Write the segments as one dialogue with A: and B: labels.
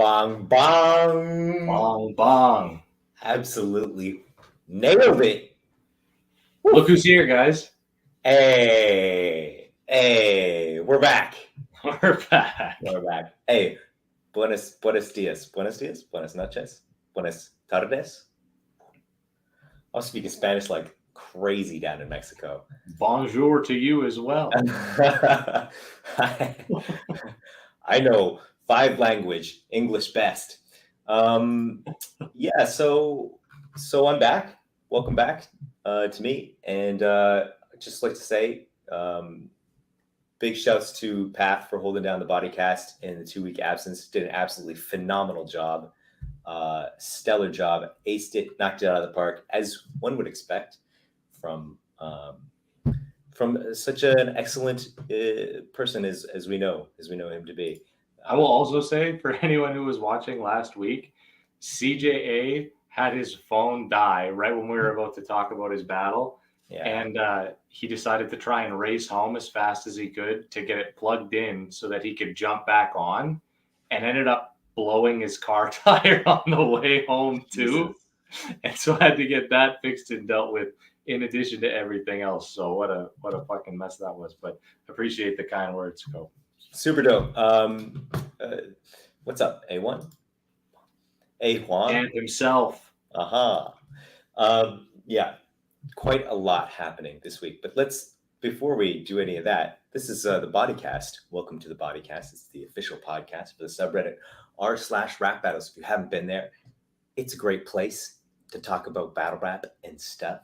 A: Bong, bong.
B: Bong, bong.
A: Absolutely nailed it.
B: Look who's here, guys.
A: Hey, we're back.
B: We're back.
A: We're back. Hey, buenos dias. Buenos dias? Buenas noches? Buenas tardes? I'm speaking Spanish like crazy down in Mexico.
B: Bonjour to you as well.
A: I know 5 language, English best. Yeah, so I'm back. Welcome back to me. And I'd just like to say big shouts to Path for holding down the Bodycast in the 2-week absence. Did an absolutely phenomenal job. Stellar job. Aced it, knocked it out of the park, as one would expect from such an excellent person as we know him to be.
B: I will also say, for anyone who was watching last week, CJA had his phone die right when we were about to talk about his battle. Yeah. And he decided to try and race home as fast as he could to get it plugged in so that he could jump back on, and ended up blowing his car tire on the way home too. Jesus. And so I had to get that fixed and dealt with in addition to everything else. So what a fucking mess that was. But appreciate the kind words, Cope.
A: Super dope. What's up, A1? A1?
B: And himself.
A: Yeah, quite a lot happening this week. But before we do any of that, this is the Bodycast. Welcome to the Bodycast. It's the official podcast for the subreddit r/rap battles. If you haven't been there, it's a great place to talk about battle rap and stuff.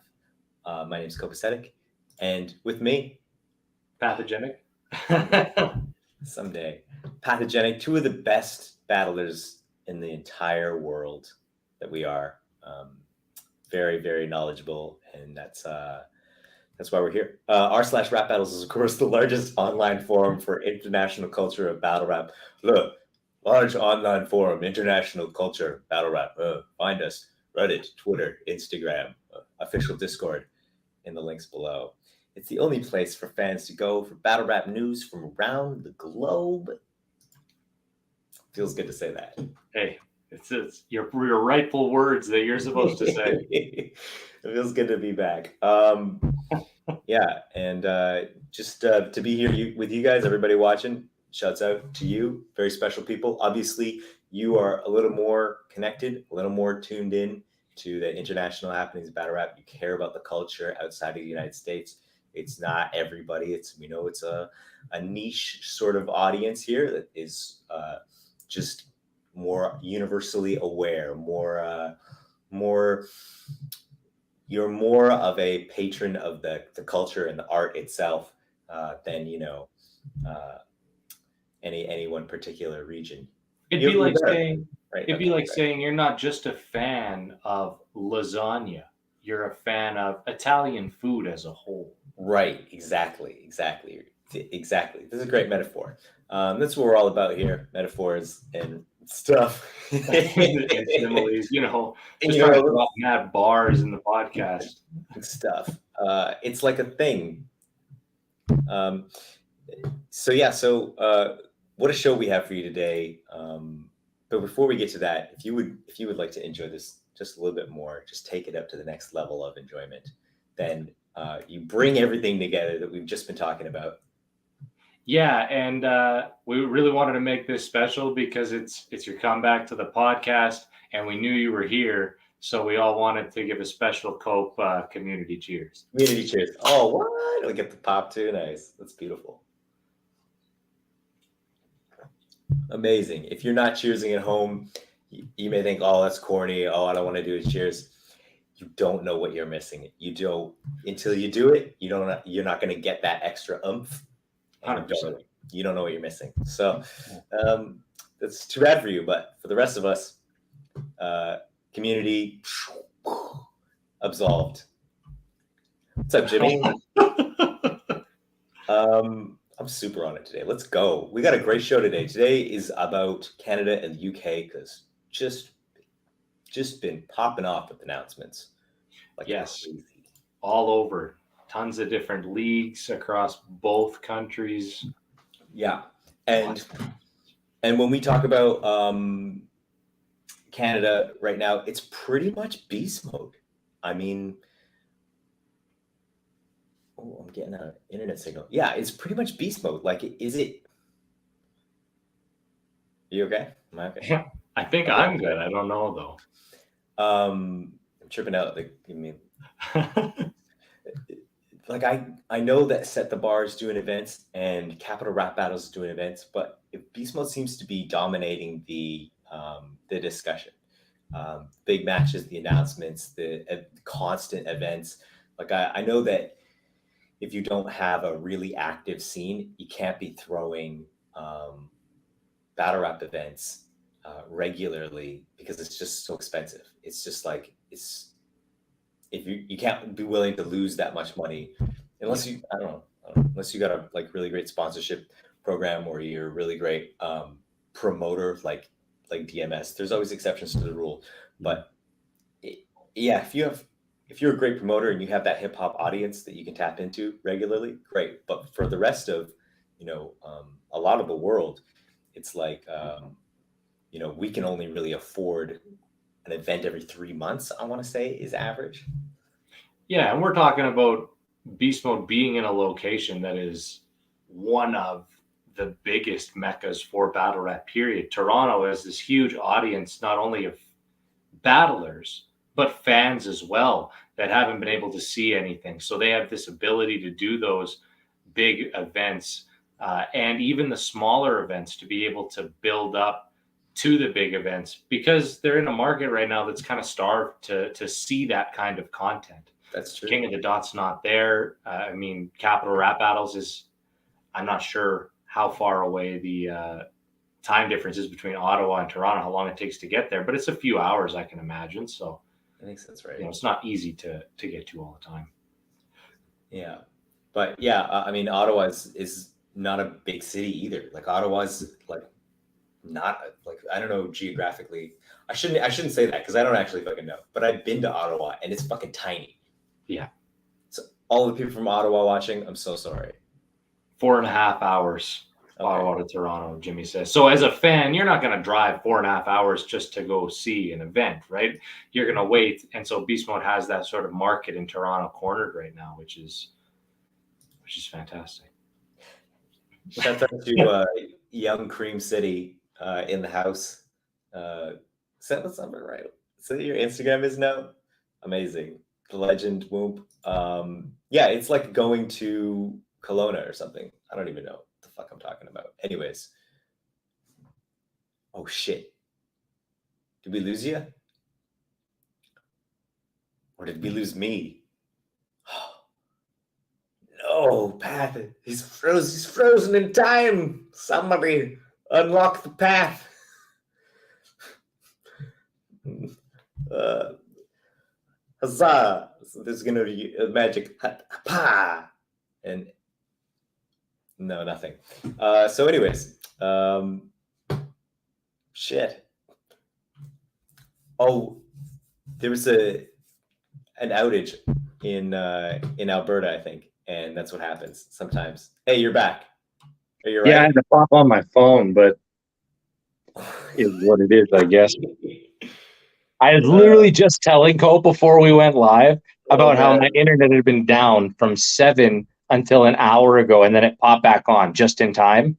A: My name is Copasetic, and with me,
B: Pathogenic.
A: Someday. Pathogenic, 2 of the best battlers in the entire world that we are. Very, very knowledgeable, and that's why we're here. r/rap battles is, of course, the largest online forum for international culture of battle rap. Look, large online forum, international culture, battle rap. Find us, Reddit, Twitter, Instagram, official Discord in the links below. It's the only place for fans to go for battle rap news from around the globe. Feels good to say that.
B: Hey, it's your rightful words that you're supposed to say.
A: It feels good to be back. Yeah, and just to be here with you guys, everybody watching, shouts out to you, very special people. Obviously, you are a little more connected, a little more tuned in to the international happenings of battle rap. You care about the culture outside of the United States. It's not everybody. It's a niche sort of audience here that is just more universally aware, you're more of a patron of the culture and the art itself than any one particular region.
B: It'd be like saying you're not just a fan of lasagna, you're a fan of Italian food as a whole.
A: Right, exactly. This is a great metaphor. That's what we're all about here, metaphors and stuff.
B: And similes, just trying to drop mad bars in the podcast.
A: And stuff. It's like a thing. What a show we have for you today. But before we get to that, if you would like to enjoy this just a little bit more, just take it up to the next level of enjoyment, then you bring everything together that we've just been talking about.
B: Yeah, and we really wanted to make this special because it's your comeback to the podcast, and we knew you were here, so we all wanted to give a special Cope community cheers.
A: Community cheers. Oh, what? We get the pop too. Nice. That's beautiful. Amazing. If you're not cheersing at home, you may think, oh, that's corny. Oh, all I want to do is cheers. You don't know what you're missing. You don't until you do it. You're not going to get that extra oomph.
B: 100%.
A: You don't know what you're missing. So that's too bad for you. But for the rest of us, community absolved. What's up, Jimmy? I'm super on it today. Let's go. We got a great show today. Today is about Canada and the UK because just been popping off with announcements.
B: Yes, crazy. All over. Tons of different leagues across both countries.
A: Yeah. And when we talk about Canada right now, it's pretty much beast mode. I mean, oh, I'm getting an internet signal. Yeah, it's pretty much beast mode. Like, is it? You okay? Am I okay?
B: I think I'm good. I don't know though.
A: I'm tripping out. Like, I mean, like I know that Set the Bar is doing events and Capital Rap Battles is doing events, but beast mode seems to be dominating the discussion. Big matches, the announcements, the constant events. Like I know that if you don't have a really active scene, you can't be throwing battle rap events regularly because it's just so expensive. It's just like if you can't be willing to lose that much money unless you I don't know unless you got a like really great sponsorship program or you're a really great promoter like DMS. There's always exceptions to the rule, but yeah, if you're a great promoter and you have that hip hop audience that you can tap into regularly, great. But for the rest of a lot of the world, it's like we can only really afford an event every 3 months. I want to say is average.
B: Yeah, and we're talking about beast mode being in a location that is one of the biggest meccas for battle rap. Period. Toronto has this huge audience, not only of battlers but fans as well that haven't been able to see anything. So they have this ability to do those big events and even the smaller events to be able to build up to the big events because they're in a market right now that's kind of starved to see that kind of content.
A: That's true.
B: King of the Dot's not there. I mean, Capital Rap Battles is, I'm not sure how far away the time difference is between Ottawa and Toronto, how long it takes to get there, but it's a few hours, I can imagine. So
A: I think that's right.
B: It's not easy to get to all the time.
A: Yeah, but yeah, I mean, Ottawa is not a big city either. Like Ottawa's like not like I don't know geographically. I shouldn't say that because I don't actually fucking know. But I've been to Ottawa and it's fucking tiny.
B: Yeah.
A: So all the people from Ottawa watching, I'm so sorry.
B: 4.5 hours. Okay. Ottawa to Toronto, Jimmy says. So as a fan, you're not going to drive 4.5 hours just to go see an event, right? You're going to wait. And so Beast Mode has that sort of market in Toronto cornered right now, which is fantastic.
A: Shout out to Young Cream City in the house. Is that what's number right? So your Instagram is now amazing. The legend Whoop. Yeah, it's like going to Kelowna or something. I don't even know what the fuck I'm talking about. Anyways. Oh shit. Did we lose you? Or did we lose me? No, Path. He's frozen in time. Somebody unlock the path. Huzzah! So there's gonna be a magic pa and no, nothing. So anyways, shit. Oh, there was an outage in Alberta, I think, and that's what happens sometimes. Hey, you're back. Are you right?
C: Yeah, I had to pop on my phone, but is what it is, I guess. I was literally just telling Cope before we went live about how my internet had been down from 7 until an hour ago, and then it popped back on just in time.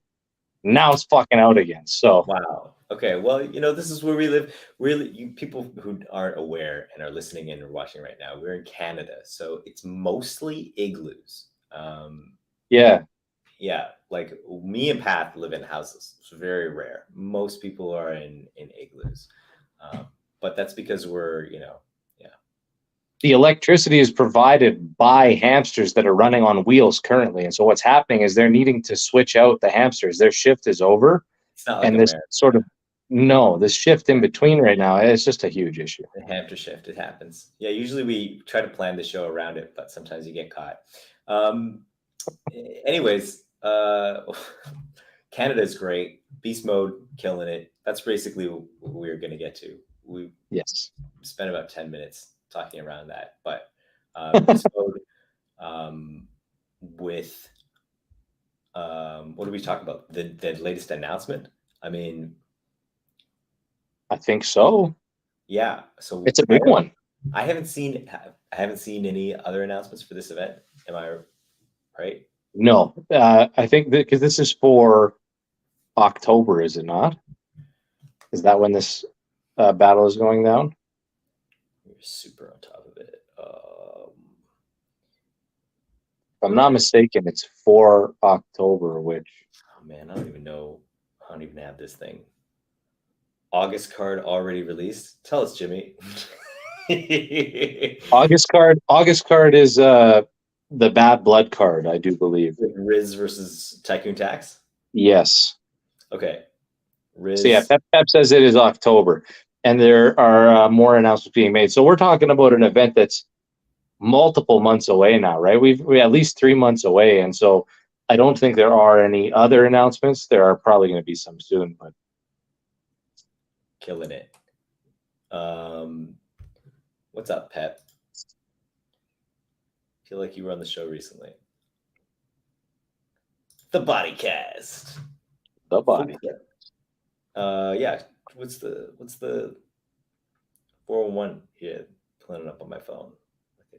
C: Now it's fucking out again. So
A: wow. Okay. Well, this is where we live. Really, people who aren't aware and are listening in or watching right now, we're in Canada, so it's mostly igloos.
C: Yeah.
A: Yeah, like me and Pat live in houses. It's very rare. Most people are in igloos, but that's because we're, yeah.
C: The electricity is provided by hamsters that are running on wheels currently, and so what's happening is they're needing to switch out the hamsters. Their shift is over,
A: it's not like
C: and this this shift in between right now is just a huge issue.
A: The hamster shift, it happens. Yeah, usually we try to plan the show around it, but sometimes you get caught. Anyways. Canada's great. Beast Mode killing it. That's basically what we're going to get to. We spent about 10 minutes talking around that, but Beast Mode with what do we talk about? The latest announcement? I mean,
C: I think so.
A: Yeah, so
C: It's a big one.
A: I haven't seen any other announcements for this event. Am I right?
C: No, I think that because this is for October, is it not? Is that when this battle is going down?
A: You're super on top of it.
C: If I'm not mistaken, it's for October, which...
A: Oh man, I don't even know. I don't even have this thing. August card already released. Tell us, Jimmy.
C: August card is the Bad Blood card, I do believe.
A: Riz versus Tycoon Tax?
C: Yes.
A: Okay. Riz.
C: So yeah, Pep says it is October, and there are more announcements being made. So we're talking about an event that's multiple months away now, right? We're at least 3 months away, and so I don't think there are any other announcements. There are probably going to be some soon, but
A: killing it. What's up, Pep? I feel like you were on the show recently. The Bodycast.
C: The Body.
A: Yeah. What's the 401 here? Pulling it up on my phone. Like a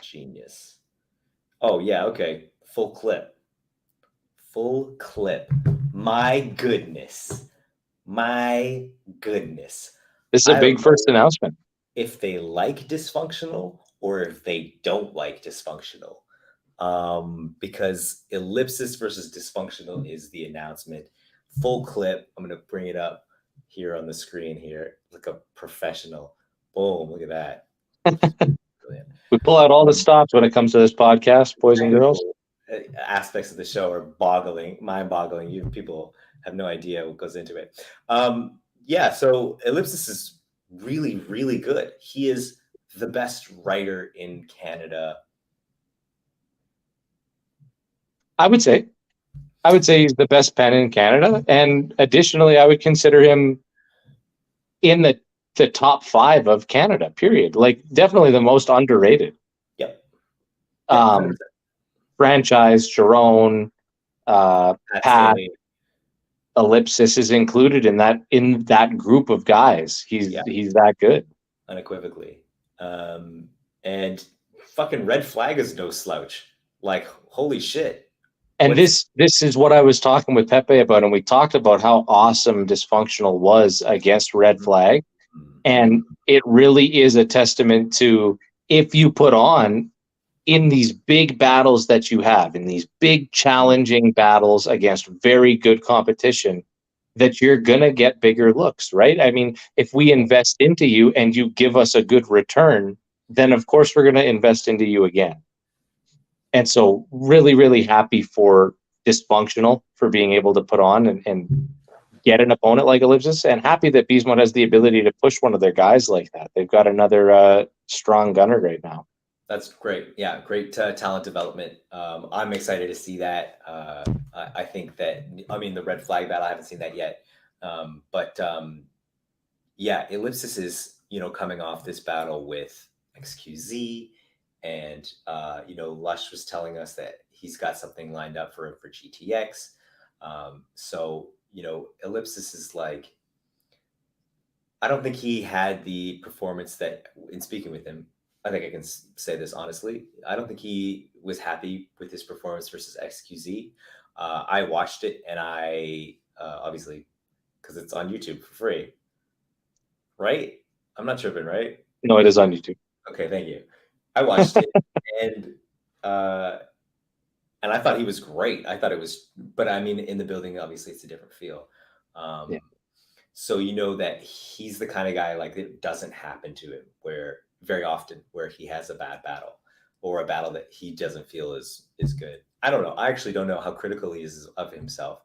A: genius. Oh yeah, okay. Full clip. My goodness.
C: This is a big first announcement.
A: If they like dysfunctional or if they don't like dysfunctional. Because ellipsis versus dysfunctional is the announcement. Full clip. I'm going to bring it up here on the screen here. Like a professional. Boom. Look at that. Brilliant.
C: We pull out all the stops when it comes to this podcast, boys and girls.
A: Aspects of the show are mind-boggling. You people have no idea what goes into it. Yeah, so Ellipsis is really, really good. He is the best writer in Canada.
C: I would say he's the best pen in Canada, and additionally, I would consider him in the top 5 of Canada. Period. Like definitely the most underrated.
A: Yep.
C: Franchise, Sharon, Pat, Ellipsis is included in that group of guys. He's that good.
A: Unequivocally. And fucking Red Flag is no slouch. Like, holy shit.
C: And this is what I was talking with Pepe about, and we talked about how awesome Dysfunctional was against Red Flag. And it really is a testament to, if you put on in these big battles that you have, in these big challenging battles against very good competition, that you're going to get bigger looks, right? I mean, if we invest into you and you give us a good return, then of course we're going to invest into you again. And so really, really happy for Dysfunctional for being able to put on and get an opponent like Ellipsis, and happy that BeastMode has the ability to push one of their guys like that. They've got another strong gunner right now.
A: That's great. Yeah, great talent development. I'm excited to see that. I think that, I mean, the Red Flag battle, I haven't seen that yet. Yeah, Ellipsis is, coming off this battle with XQZ, and, Lush was telling us that he's got something lined up for him for GTX. So, Ellipsis is like, I don't think he had the performance that, in speaking with him, I think I can say this honestly, I don't think he was happy with his performance versus XQZ. I watched it, and I, obviously, because it's on YouTube for free, right? I'm not tripping, right?
C: No, it is on YouTube.
A: Okay, thank you. I watched it, and I thought he was great. I thought it was, but I mean, in the building, obviously, it's a different feel. Yeah. So that he's the kind of guy, like, it doesn't happen to him very often where he has a bad battle or a battle that he doesn't feel is good. I don't know. I actually don't know how critical he is of himself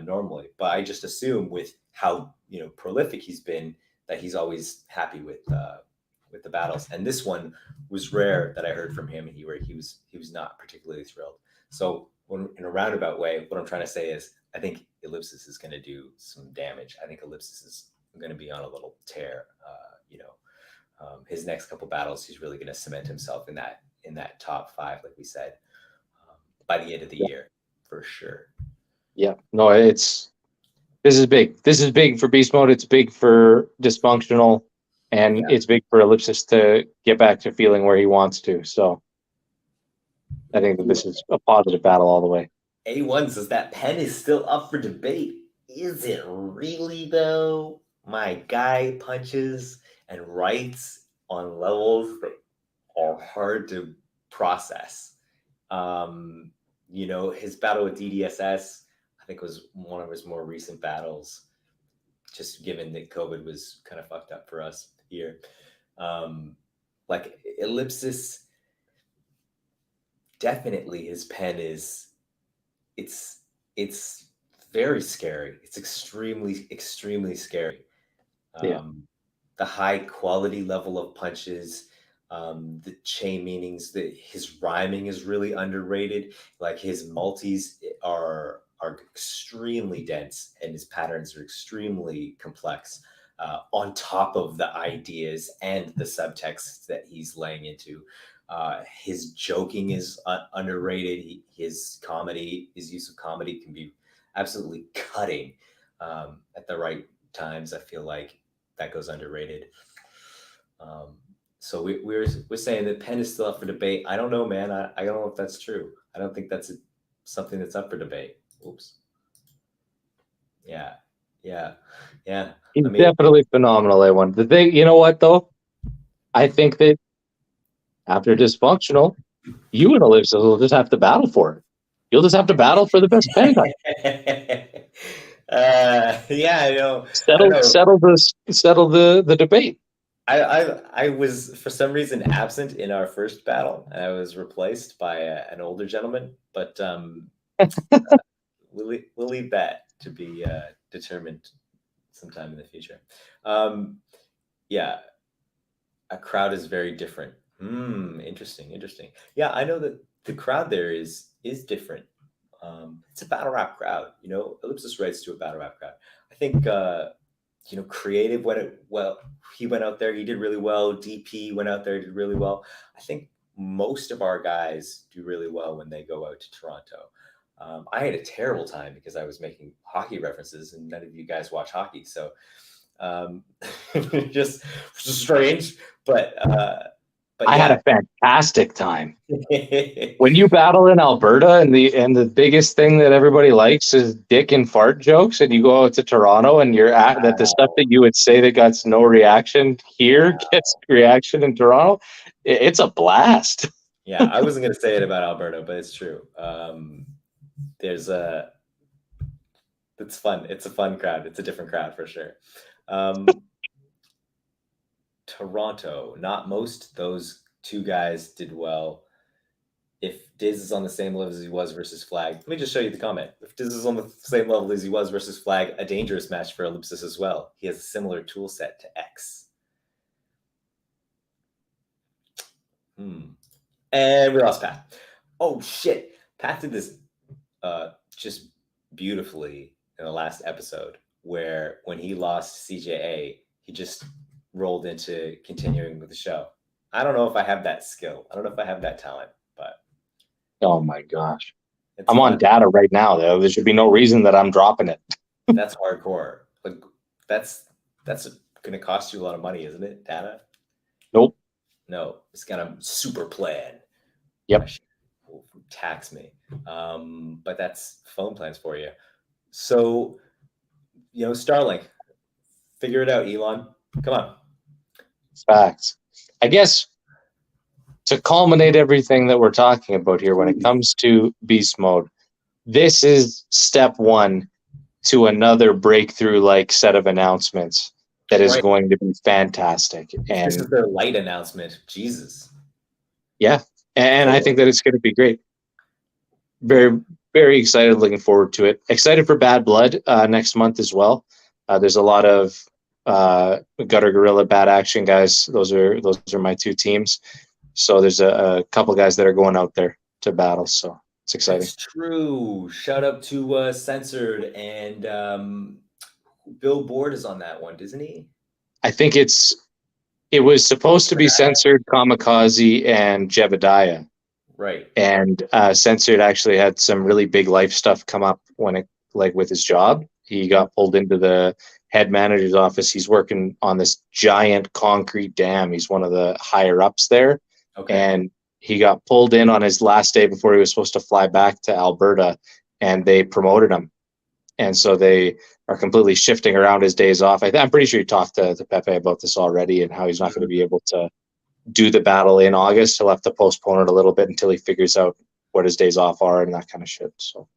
A: normally, but I just assume with how prolific he's been that he's always happy with the battles. And this one was rare that I heard from him where he was not particularly thrilled. So in a roundabout way, what I'm trying to say is I think Ellipsis is going to do some damage. I think Ellipsis is going to be on a little tear. His next couple battles, he's really going to cement himself in that top 5, like we said, by the end of the year, for sure.
C: Yeah, no, this is big. This is big for BeastMode. It's big for Dysfunctional. And it's big for Ellipsis to get back to feeling where he wants to. So I think that this is a positive battle all the way.
A: A1 says that pen is still up for debate. Is it really, though? My guy punches and writes on levels that are hard to process. His battle with DDSS, I think, was one of his more recent battles, just given that COVID was kind of fucked up for us here. Ellipsis, definitely his pen is, it's very scary. It's extremely, extremely scary. The high quality level of punches, the chain meanings, his rhyming is really underrated. Like his multis are extremely dense and his patterns are extremely complex, on top of the ideas and the subtext that he's laying into. His joking is underrated. His use of comedy can be absolutely cutting at the right times. I feel like that goes underrated. So we're saying that pen is still up for debate. I don't know, man. I don't know if that's true. I don't think that's something that's up for debate. Oops. Yeah.
C: He's definitely phenomenal, A1. The thing, you know what, though? I think that after Dysfunctional, you and Ellipsis will just have to battle for it. You'll just have to battle for the best pen guy.
A: I know.
C: Settle the debate.
A: I was for some reason absent in our first battle, and I was replaced by an older gentleman. But we'll leave that to be determined sometime in the future. A crowd is very different. Interesting. Yeah, I know that the crowd there is different. It's a battle rap crowd. Ellipsis writes to a battle rap crowd. I think Creative he went out there, he did really well. DP went out there, did really well. I think most of our guys do really well when they go out to Toronto. I had a terrible time because I was making hockey references and none of you guys watch hockey. So just strange, but
C: I had a fantastic time. When you battle in Alberta and the biggest thing that everybody likes is dick and fart jokes, and you go out to Toronto and that the stuff that you would say that gets no reaction here gets reaction in Toronto, it's a blast.
A: Yeah, I wasn't going to say it about Alberta, but it's true. It's fun. It's a fun crowd. It's a different crowd for sure. Toronto, not most. Those two guys did well. If Diz is on the same level as he was versus Flag, let me just show you the comment. If Diz is on the same level as he was versus Flag, a dangerous match for Ellipsis as well. He has a similar tool set to X. And we lost Pat. Oh shit. Pat did this just beautifully in the last episode, where when he lost CJA, he just rolled into continuing with the show. I don't know if I have that skill. I don't know if I have that talent, but
C: oh my gosh. I'm on data right now, though. There should be no reason that I'm dropping it.
A: That's hardcore. Like that's gonna cost you a lot of money, isn't it? Data?
C: Nope.
A: No, it's got a super plan.
C: Yep.
A: Tax me. But that's phone plans for you. So, Starlink. Figure it out, Elon. Come on.
C: Facts. I guess to culminate everything that we're talking about here when it comes to Beast Mode, this is step one to another breakthrough set of announcements that is going to be fantastic. And
A: this is their light announcement. Jesus.
C: Yeah. And I think that it's going to be great. Very, very excited. Looking forward to it. Excited for Bad Blood next month as well. There's a lot of Gutter Gorilla, Bad Action guys. Those are my two teams. So there's a couple guys that are going out there to battle. So it's exciting.
A: That's true. Shout out to Censored, and Bill Board is on that one, isn't he?
C: I think it was supposed to be Censored, Kamikaze, and Jebediah.
A: Right.
C: And Censored actually had some really big life stuff come up with his job. He got pulled into the head manager's office. He's working on this giant concrete dam. He's one of the higher ups there.
A: Okay.
C: And he got pulled in on his last day before he was supposed to fly back to Alberta, and they promoted him. And so they are completely shifting around his days off. I'm pretty sure you talked to Pepe about this already and how he's not going to be able to do the battle in August. He'll have to postpone it a little bit until he figures out what his days off are and that kind of shit. So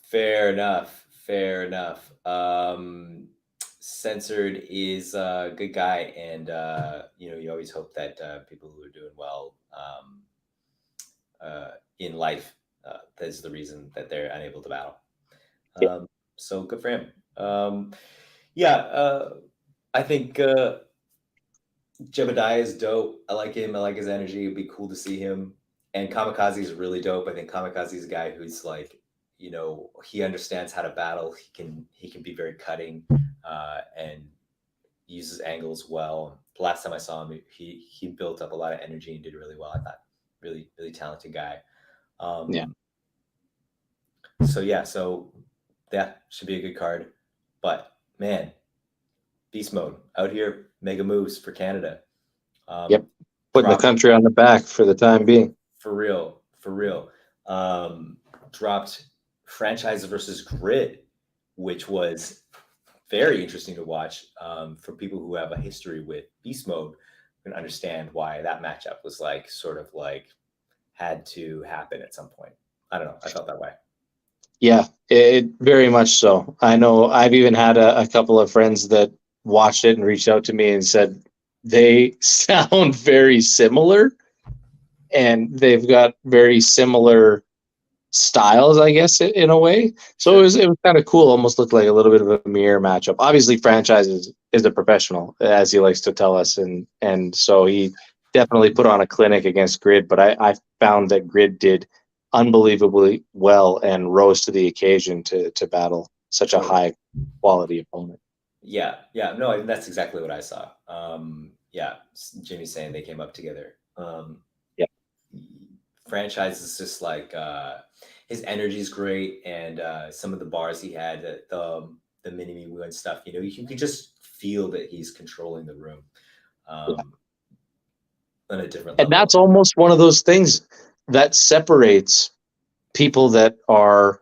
A: fair enough. Censored is a good guy, and you always hope that people who are doing well in life, that's the reason that they're unable to battle. So good for him. I think Jebediah is dope. I like him. I like his energy. It'd be cool to see him. And Kamikaze is really dope. I think Kamikaze is a guy who's like, he understands how to battle. He can be very cutting and uses angles well. The last time I saw him, he built up a lot of energy and did really well. I thought really, really talented guy. So should be a good card. But man, BeastMode out here, mega moves for Canada.
C: Putting the country on the back for the time being.
A: For real. Dropped Franchise versus Grid, which was very interesting to watch. For people who have a history with BeastMode, can understand why that matchup was had to happen at some point. I don't know. I felt that way.
C: Yeah, it very much so. I know I've even had a couple of friends that watched it and reached out to me and said they sound very similar and they've got very similar styles, I guess, in a way. So it was kind of cool. Almost looked like a little bit of a mirror matchup. Obviously, Franchise is a professional, as he likes to tell us, and so he definitely put on a clinic against Grid. But I found that Grid did unbelievably well and rose to the occasion to battle such a high quality opponent.
A: No, that's exactly what I saw. Jimmy's saying they came up together. Franchise is just like his energy is great, and some of the bars he had, the mini me and stuff, you can just feel that he's controlling the room on a different level.
C: And that's almost one of those things that separates people that are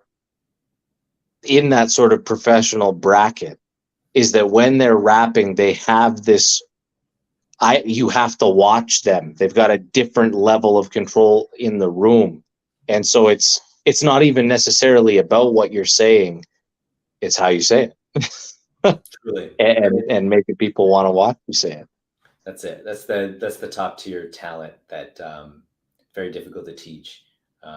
C: in that sort of professional bracket, is that when they're rapping, they have this, you have to watch them. They've got a different level of control in the room. And so it's not even necessarily about what you're saying. It's how you say it.
A: Really.
C: and making people want to watch you say it.
A: That's it. That's the top tier talent that very difficult to teach. We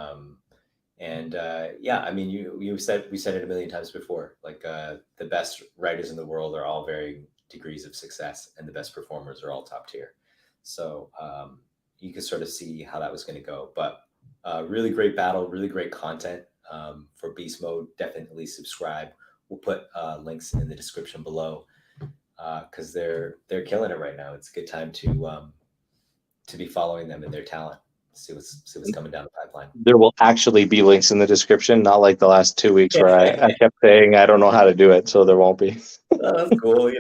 A: said it a million times before. Like the best writers in the world are all varying degrees of success, and the best performers are all top tier. So you could sort of see how that was going to go. But really great battle, really great content for BeastMode. Definitely subscribe. We'll put links in the description below because they're killing it right now. It's a good time to be following them and their talent. See what's coming down the pipeline.
C: There will actually be links in the description, not like the last 2 weeks where I kept saying I don't know how to do it, so there won't be.
A: That's cool.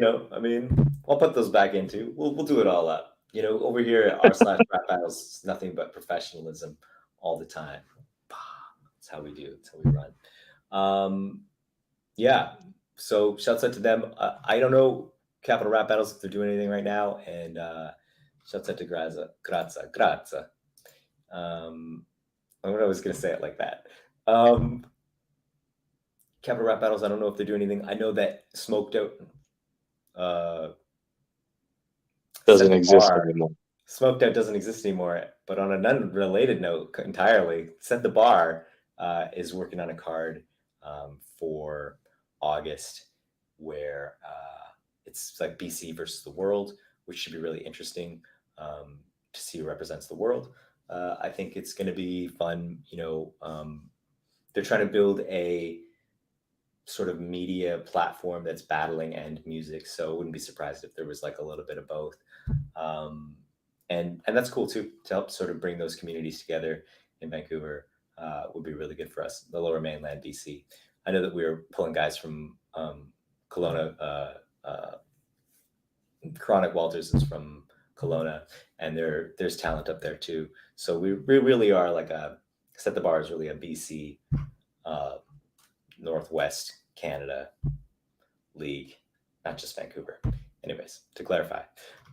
A: I'll put those back into. We'll do it all up. Over here at r/rap battles, it's nothing but professionalism all the time. That's how we do. That's how we run. So shouts out to them. I don't know Capital Rap Battles if they're doing anything right now, and shouts out to Graza. I was going to say it like that. Capital Rap Battles, I don't know if they're doing anything. I know that Smoked Out
C: doesn't exist anymore.
A: Smoked Out doesn't exist anymore. But on an unrelated note entirely, Set the Bar is working on a card for August where it's like BC versus the world, which should be really interesting to see who represents the world. I think it's going to be fun. They're trying to build a sort of media platform that's battling and music. So I wouldn't be surprised if there was like a little bit of both. And that's cool too, to help sort of bring those communities together in Vancouver would be really good for us, the Lower Mainland BC. I know that we were pulling guys from Kelowna. Chronic Walters is from Kelowna, and there's talent up there too. So we really are like Set the Bar is really a BC, Northwest Canada league, not just Vancouver. Anyways, to clarify.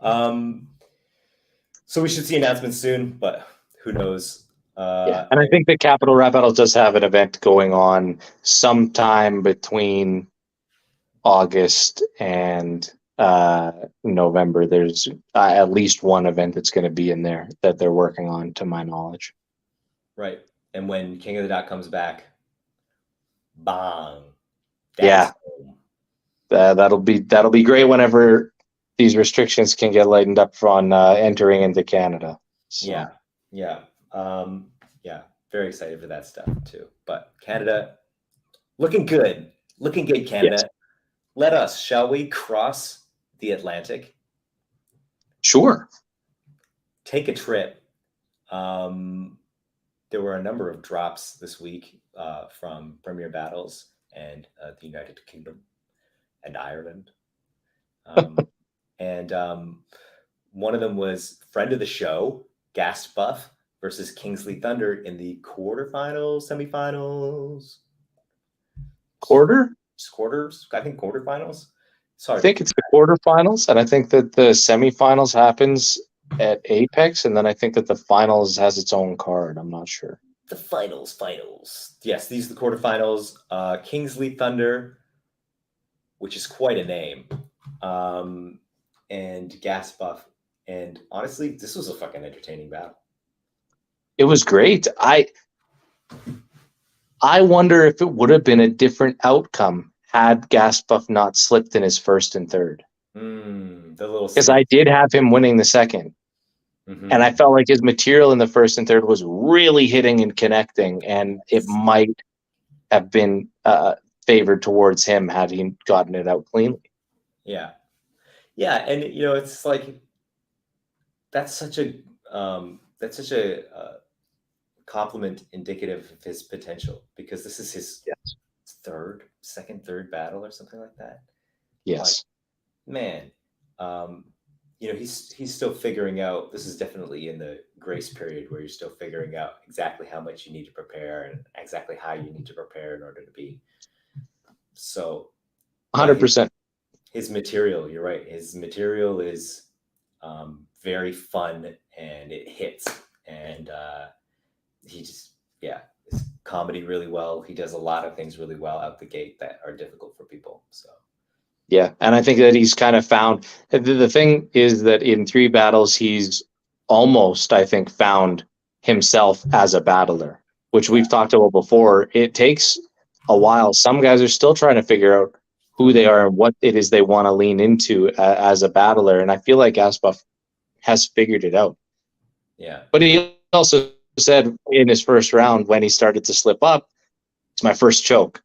A: So we should see announcements soon, but who knows?
C: And I think the Capital Rap Battle does have an event going on sometime between August and November. There's at least one event that's going to be in there that they're working on, to my knowledge.
A: Right. And when King of the Dot comes back, bang.
C: That'll be great whenever these restrictions can get lightened up on entering into Canada. So.
A: Yeah. Very excited for that stuff too. But Canada, looking good, Canada. Yes. Let us, shall we, cross the Atlantic?
C: Sure.
A: Take a trip. There were a number of drops this week from Premier Battles and the United Kingdom and Ireland. And one of them was friend of the show, Gas Buff versus Kingsley Thunder in the quarterfinals, semifinals. Quarters? I think quarterfinals. Sorry.
C: I think it's the quarterfinals, and I think that the semifinals happens at Apex, and then I think that the finals has its own card. I'm not sure.
A: The finals. Yes, these are the quarterfinals. Kingsley Thunder, which is quite a name, and Gas Buff. And honestly, this was a fucking entertaining battle.
C: It was great. I wonder if it would have been a different outcome had Gas Buff not slipped in his first and third. Because I did have him winning the second. Mm-hmm. And I felt like his material in the first and third was really hitting and connecting, and it might have been favored towards him had he gotten it out cleanly.
A: Yeah, and it's like that's such a compliment indicative of his potential, because this is his third battle or something like that.
C: Yes,
A: like, man. He's still figuring out. This is definitely in the grace period where you're still figuring out exactly how much you need to prepare and exactly how you need to prepare in order to be. So
C: 100%.
A: His material, you're right. His material is very fun and it hits. And he just, his comedy really well. He does a lot of things really well out the gate that are difficult for people. So.
C: Yeah, and I think that he's kind of found, the thing is that in 3 battles, he's almost, I think, found himself as a battler, which we've talked about before. It takes a while. Some guys are still trying to figure out who they are and what it is they want to lean into as a battler. And I feel like Asbuff has figured it out.
A: Yeah.
C: But he also said in his first round, when he started to slip up, it's my first choke.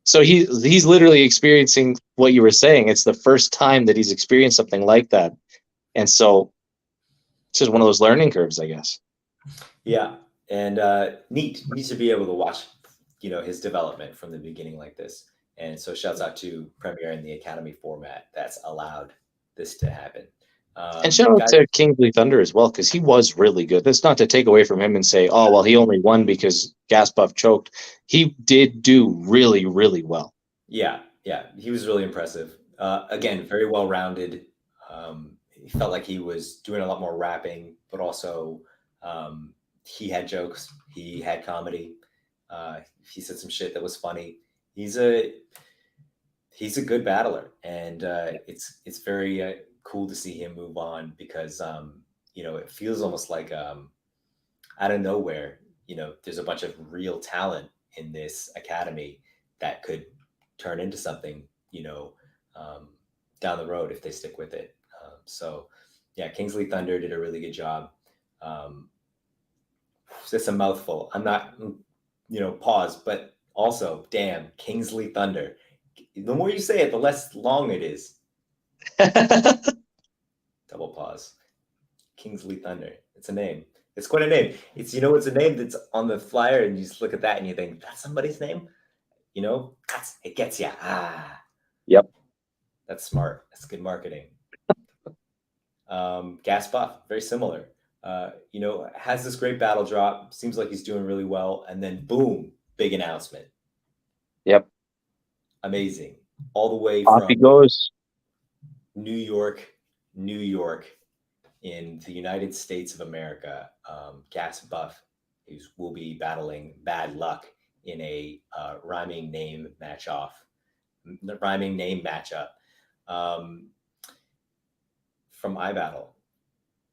C: So he's literally experiencing what you were saying. It's the first time that he's experienced something like that. And so it's just one of those learning curves, I guess.
A: Yeah. And neat to be able to watch, his development from the beginning like this. And so shouts out to Premier and the Academy format that's allowed this to happen.
C: And shout out to Kingsley Thunder as well, because he was really good. That's not to take away from him and say, oh, well, he only won because Gasbuff choked. He did do really, really well.
A: Yeah. He was really impressive. Again, very well-rounded. He felt like he was doing a lot more rapping, but also he had jokes. He had comedy. He said some shit that was funny. He's a good battler, and it's very cool to see him move on, because it feels almost like out of nowhere, there's a bunch of real talent in this academy that could turn into something, down the road if they stick with it. Kingsley Thunder did a really good job. It's a mouthful. I'm not, pause, but also, damn, Kingsley Thunder. The more you say it, the less long it is. Double pause. Kingsley Thunder. It's a name. It's quite a name. It's a name that's on the flyer, and you just look at that and you think, that's somebody's name? you know, it gets you.
C: Yep.
A: That's smart. That's good marketing. Gas Buff, very similar. You know, has this great battle drop. Seems like he's doing really well, and then boom, big announcement.
C: Yep.
A: Amazing. All the way
C: Off
A: from
C: he goes.
A: New York, in the United States of America. Gas Buff will be battling Bad Luck in a rhyming name matchup. From iBattle.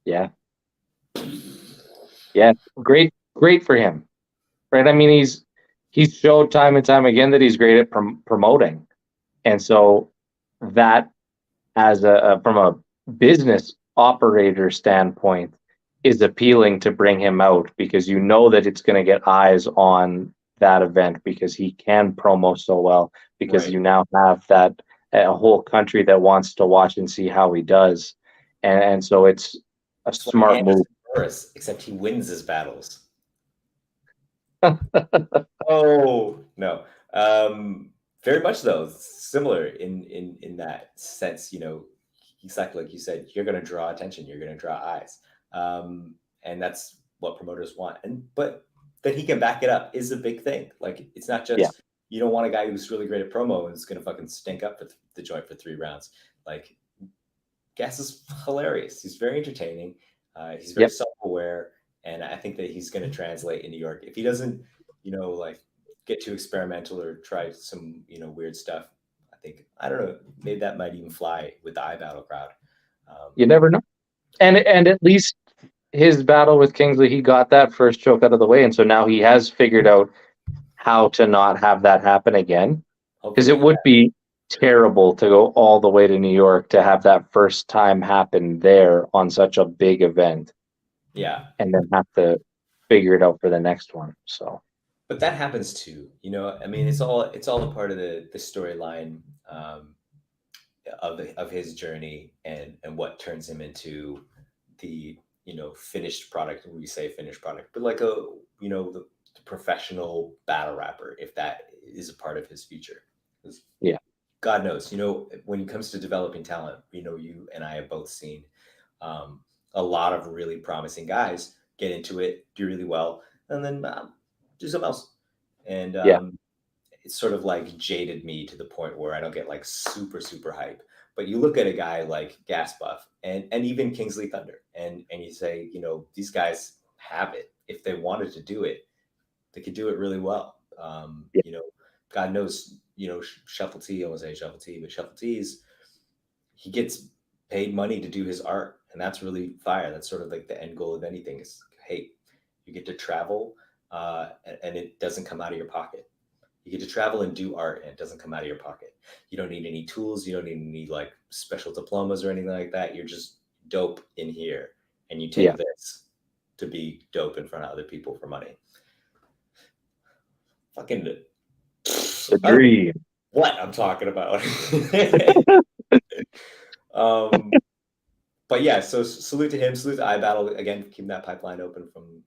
C: Yeah. Yeah. Great for him. Right. I mean, he's showed time and time again that he's great at promoting. And so that, as from a business operator standpoint, is appealing to bring him out, because you know that it's going to get eyes on that event because he can promo so well, because
A: Right.
C: you now have that a whole country that wants to watch and see how he does. And so it's a smart move.
A: Morris, except he wins his battles. Oh no. Very much though, similar in that sense. You know, exactly like you said, you're going to draw attention, you're going to draw eyes, and that's what promoters want. But that he can back it up is a big thing. Like, it's not just you don't want a guy who's really great at promo and is going to fucking stink up for the joint for 3 rounds. Like, Gas is hilarious. He's very entertaining. He's very self-aware, and I think that he's going to translate in New York. If he doesn't, you know, like, get too experimental or try some, you know, weird stuff, I don't know, maybe that might even fly with the iBattle crowd.
C: You never know. And at least his battle with Kingsley, he got that first choke out of the way, and so now he has figured out how to not have that happen again. Because it would be terrible to go all the way to New York to have that first time happen there on such a big event.
A: Yeah.
C: And then have to figure it out for the next one. So,
A: but that happens too, you know. I mean, it's all a part of the storyline of his journey and what turns him into the, you know, finished product. We say finished product, but like a, you know, the professional battle rapper, if that is a part of his future.
C: Yeah.
A: God knows, you know, when it comes to developing talent, you know, you and I have both seen a lot of really promising guys get into it, do really well, and then do something else. And it's sort of like jaded me to the point where I don't get like super, super hype. But you look at a guy like Gas Buff and even Kingsley Thunder, and you say, you know, these guys have it. If they wanted to do it, they could do it really well. You know, God knows, you know, Shuffle T, I won't say Shuffle T, but Shuffle T he gets paid money to do his art, and that's really fire. That's sort of like the end goal of anything is, hey, you get to travel and it doesn't come out of your pocket. You get to travel and do art, and it doesn't come out of your pocket. You don't need any tools. You don't need any like special diplomas or anything like that. You're just dope in here, and you take this to be dope in front of other people for money. Fucking
C: the dream.
A: What I'm talking about. But yeah, so salute to him. Salute to iBattle again, keeping that pipeline open from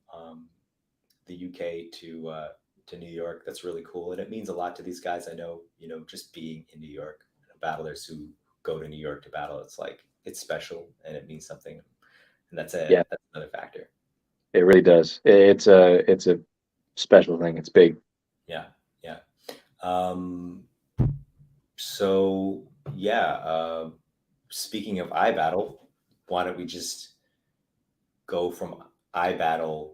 A: the UK to New York. That's really cool, and it means a lot to these guys. I know, you know, just being in New York, battlers who go to New York to battle, it's like, it's special and it means something, and that's another factor.
C: It really does. It's a special thing. It's big.
A: Yeah. So speaking of iBattle, why don't we just go from iBattle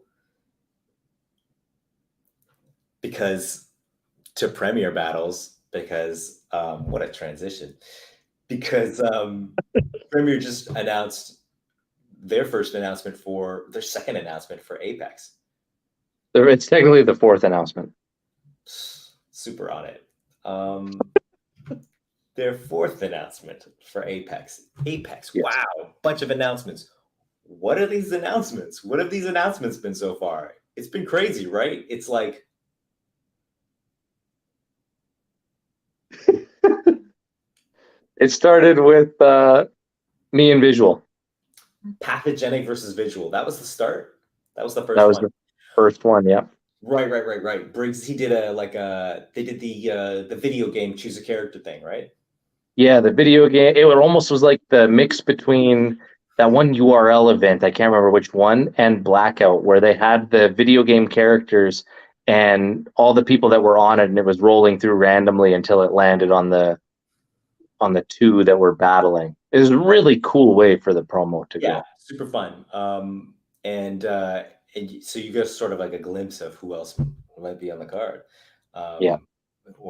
A: to Premier Battles, because what a transition, because Premier just announced their second announcement for Apex.
C: It's technically the 4th announcement.
A: Super on it. Their 4th announcement for Apex. Yes. Wow, bunch of announcements. What are these announcements? What have these announcements been so far? It's been crazy, right? It's like
C: it started with me and Visual.
A: Pathogenic versus Visual. That was the start. That was the first one.
C: That was the first one, yeah.
A: Right. Briggs, he did they did the video game choose a character thing, right?
C: Yeah, the video game. It almost was like the mix between that one URL event, I can't remember which one, and Blackout, where they had the video game characters and all the people that were on it, and it was rolling through randomly until it landed on the two that were battling. It was a really cool way for the promo to go.
A: Super fun. And so you get sort of like a glimpse of who else might be on the card.
C: Yeah.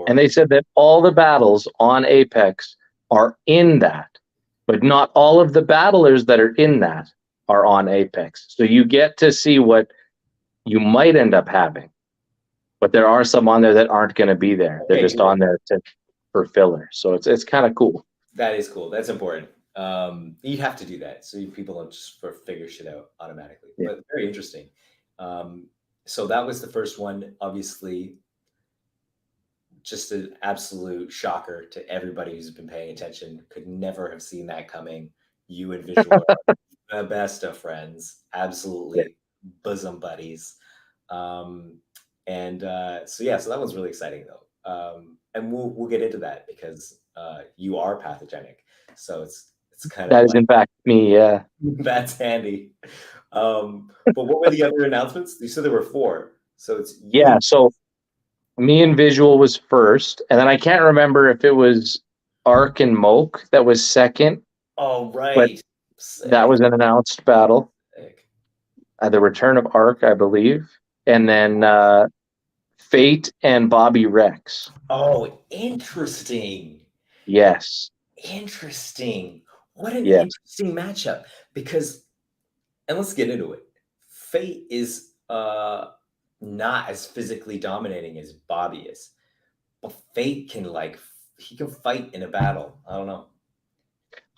C: And they said that all the battles on Apex are in that, but not all of the battlers that are in that are on Apex. So you get to see what you might end up having, but there are some on there that aren't going to be there. They're just on there for filler. So it's kind of cool.
A: That is cool. That's important. You have to do that so people don't just figure shit out automatically. Yeah. But very interesting. So that was the first one. Obviously, just an absolute shocker to everybody who's been paying attention. Could never have seen that coming. You and Visual are the best of friends. Absolutely bosom buddies. So that one's really exciting though. And we'll get into that because you are pathogenic. So it's kind of
C: that is in fact me, yeah.
A: That's handy. But what were the other announcements? You said there were 4. So it's you.
C: Yeah, so me and Visual was first, and then I can't remember if it was Arc and Moke that was second.
A: Oh, right.
C: That was an announced battle. The return of Arc, I believe. And then Fate and Bobby Rex.
A: Oh, interesting.
C: Yes.
A: Interesting. What an interesting matchup. Because, and let's get into it. Fate is not as physically dominating as Bobby is, but Fate can he can fight in a battle. I don't know.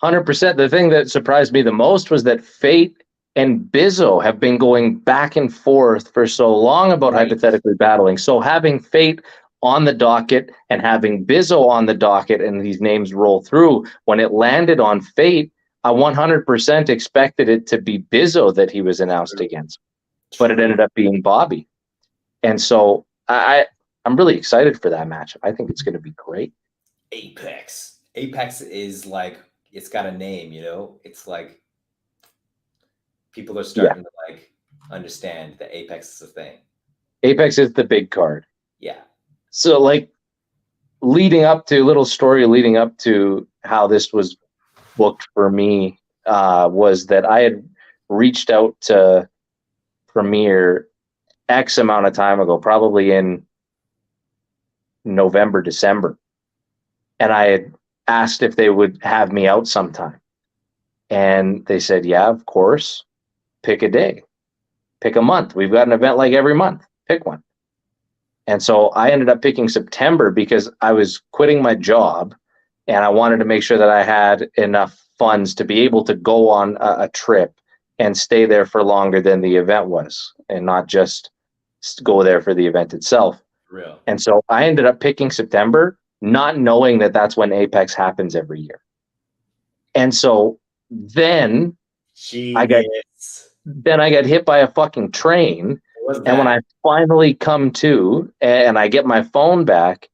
C: 100%. The thing that surprised me the most was that Fate and Bizzo have been going back and forth for so long about hypothetically battling. So having Fate on the docket and having Bizzo on the docket and these names roll through, when it landed on Fate, I 100% expected it to be Bizzo that he was announced against, but it ended up being Bobby. And so I'm really excited for that matchup. I think it's going to be great.
A: Apex is it's got a name, it's like people are starting to understand that Apex is a thing.
C: Apex is the big card.
A: Yeah.
C: So leading up to how this was booked for me was that I had reached out to Premier X amount of time ago, probably in November, December. And I had asked if they would have me out sometime. And they said, yeah, of course. Pick a day. Pick a month. We've got an event every month. Pick one. And so I ended up picking September because I was quitting my job and I wanted to make sure that I had enough funds to be able to go on a trip and stay there for longer than the event was and not just go there for the event itself.
A: Real. And
C: so I ended up picking September, not knowing that that's when Apex happens every year. And so then I got hit by a fucking train. And when I finally come to and I get my phone back,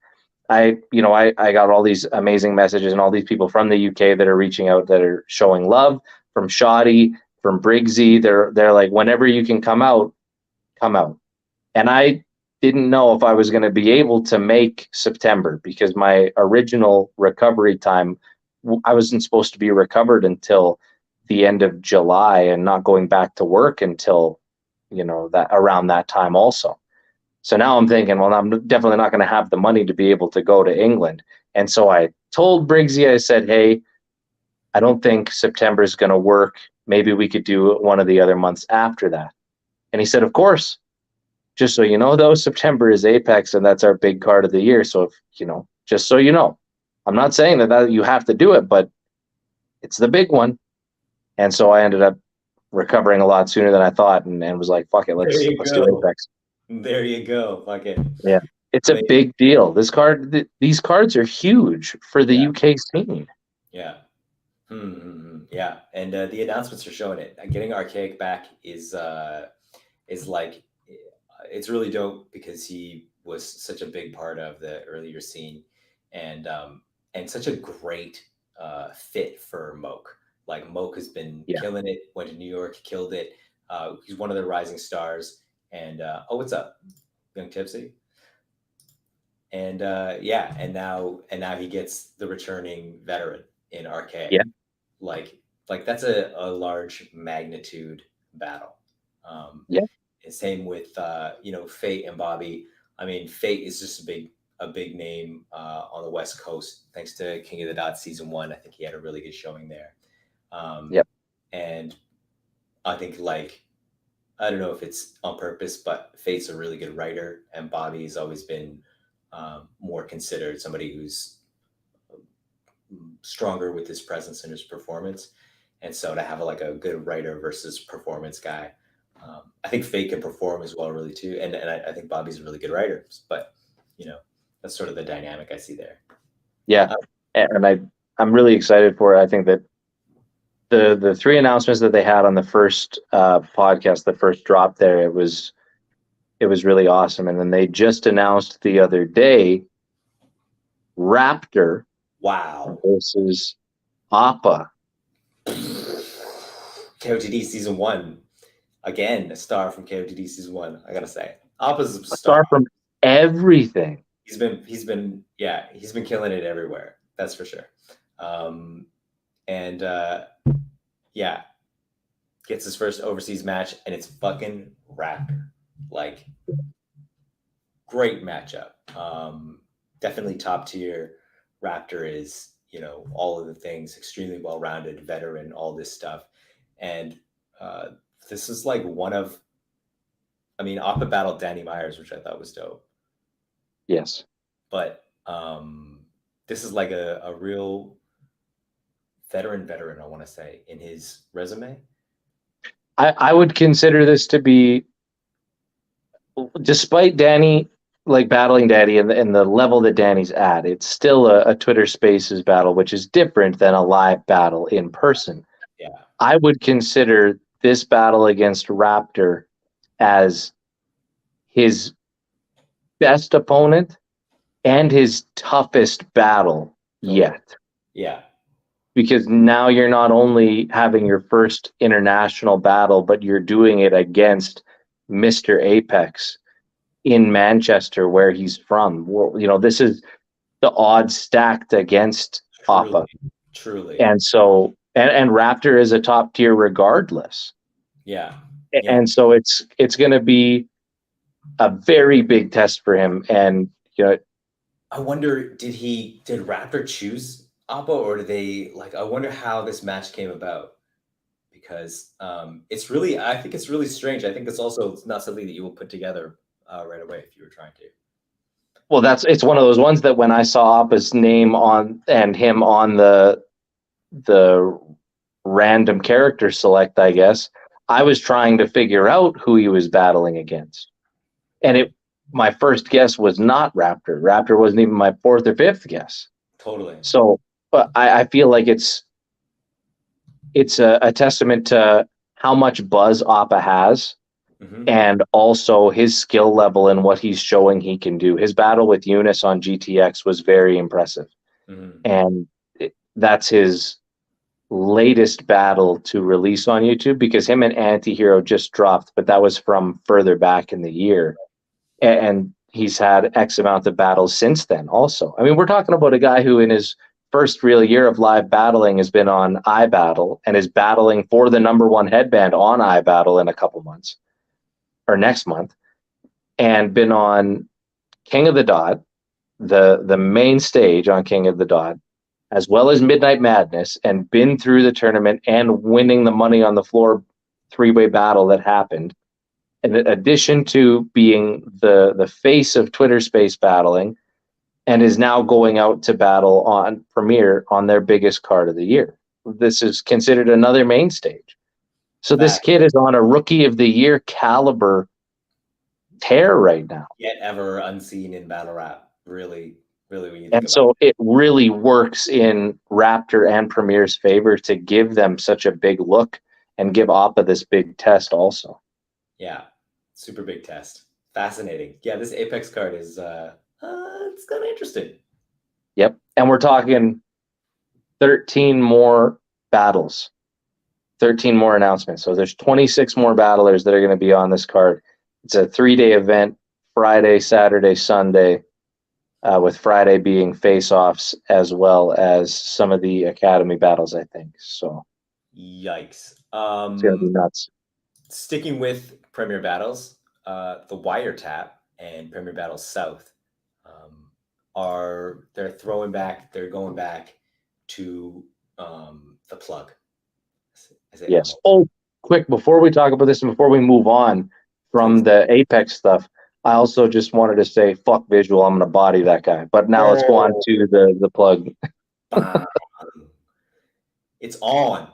C: I got all these amazing messages and all these people from the UK that are reaching out, that are showing love, from Shoddy, from Briggsy. They're like, whenever you can come out, come out. And I didn't know if I was going to be able to make September because my original recovery time, I wasn't supposed to be recovered until the end of July and not going back to work until, that around that time also. So now I'm thinking, well, I'm definitely not going to have the money to be able to go to England. And so I told Briggsy, I said, hey, I don't think September is going to work. Maybe we could do one of the other months after that. And he said, of course. Just so you know, though, September is Apex, and that's our big card of the year. So, just so you know, I'm not saying that you have to do it, but it's the big one. And so I ended up recovering a lot sooner than I thought and was like, fuck it, let's do Apex.
A: There you go. Fuck it.
C: Yeah. It's a big deal. These cards are huge for the UK scene.
A: Yeah. Yeah. And the announcements are showing it. Getting Archaic back is it's really dope because he was such a big part of the earlier scene, and such a great fit for Moke. Like Moke has been killing it. Went to New York, killed it. He's one of the rising stars. And oh, what's up, Young Tipsy? And and now he gets the returning veteran in RK.
C: Yeah.
A: Like that's a large magnitude battle. And same with Fate and Bobby. I mean, Fate is just a big name on the West Coast, thanks to King of the Dot season 1. I think he had a really good showing there. And I think, like, I don't know if it's on purpose, but Fate's a really good writer, and Bobby's always been more considered somebody who's stronger with his presence and his performance. And so to have a good writer versus performance guy, I think Fate can perform as well, really, too. And I think Bobby's a really good writer, but that's sort of the dynamic I see there.
C: Yeah, and I'm really excited for it. I think that the 3 announcements that they had on the first podcast, the first drop there, it was really awesome. And then they just announced the other day, Raptor.
A: Wow.
C: Versus Appa.
A: KOTD season 1. Again, a star from KOTD season 1. I gotta say, Appa's a
C: star from everything.
A: He's been killing it everywhere. That's for sure. Gets his first overseas match, and it's fucking Raptor. Like, great matchup. Definitely top tier. Raptor is, all of the things, extremely well-rounded, veteran, all this stuff. And this is like Appa battled Danny Myers, which I thought was dope.
C: Yes.
A: But this is like a real veteran, I want to say, in his resume.
C: I would consider this to be, despite Danny battling Danny and the level that Danny's at, it's still a Twitter Spaces battle, which is different than a live battle in person.
A: Yeah.
C: I would consider this battle against Raptor as his best opponent and his toughest battle yet.
A: Yeah.
C: Because now you're not only having your first international battle, but you're doing it against Mr. Apex in Manchester, where he's from. This is the odds stacked against Appa.
A: Truly.
C: And so, and Raptor is a top tier regardless.
A: Yeah.
C: And so it's going to be a very big test for him. And,
A: I wonder, did Raptor choose Appa, or did they, I wonder how this match came about, because I think it's really strange. I think it's also not something that you will put together right away if you were trying to.
C: Well, it's one of those ones that when I saw Appa's name and him on the random character select, I guess, I was trying to figure out who he was battling against. And my first guess was not Raptor. Raptor wasn't even my 4th or 5th guess.
A: Totally.
C: So, but I feel like it's a testament to how much buzz Appa has, and also his skill level and what he's showing he can do. His battle with Eunice on GTX was very impressive. And that's his latest battle to release on YouTube, because him and Antihero just dropped, but that was from further back in the year. And he's had X amount of battles since then also. I mean, we're talking about a guy who in his first real year of live battling has been on iBattle and is battling for the #1 headband on iBattle in a couple months, or next month, and been on King of the Dot, the main stage on King of the Dot, as well as Midnight Madness, and been through the tournament and winning the money on the floor 3-way battle that happened. In addition to being the face of Twitter Space battling, and is now going out to battle on Premier on their biggest card of the year. This is considered another main stage. So this kid is on a Rookie of the Year caliber tear right now.
A: Yet ever unseen in Battlerap, really, really. When you think
C: and so it really works in Raptor and Premier's favor to give them such a big look and give Appa this big test also.
A: Yeah, super big test Fascinating. Yeah, this Apex card is it's kind of interesting.
C: Yep. And we're talking 13 more battles, 13 more announcements. So there's 26 more battlers that are going to be on this card. It's a 3-day event, Friday, Saturday, Sunday, with Friday being face-offs as well as some of the Academy battles, I think. So
A: Yikes.
C: it's going to be nuts.
A: Sticking with Premier Battles, the Wiretap and Premier Battles South they're going back to the plug.
C: Yes. Oh, quick, before we talk about this and before we move on from the Apex stuff, I also just wanted to say, fuck visual, I'm going to body that guy. But now let's go on to the plug.
A: It's on.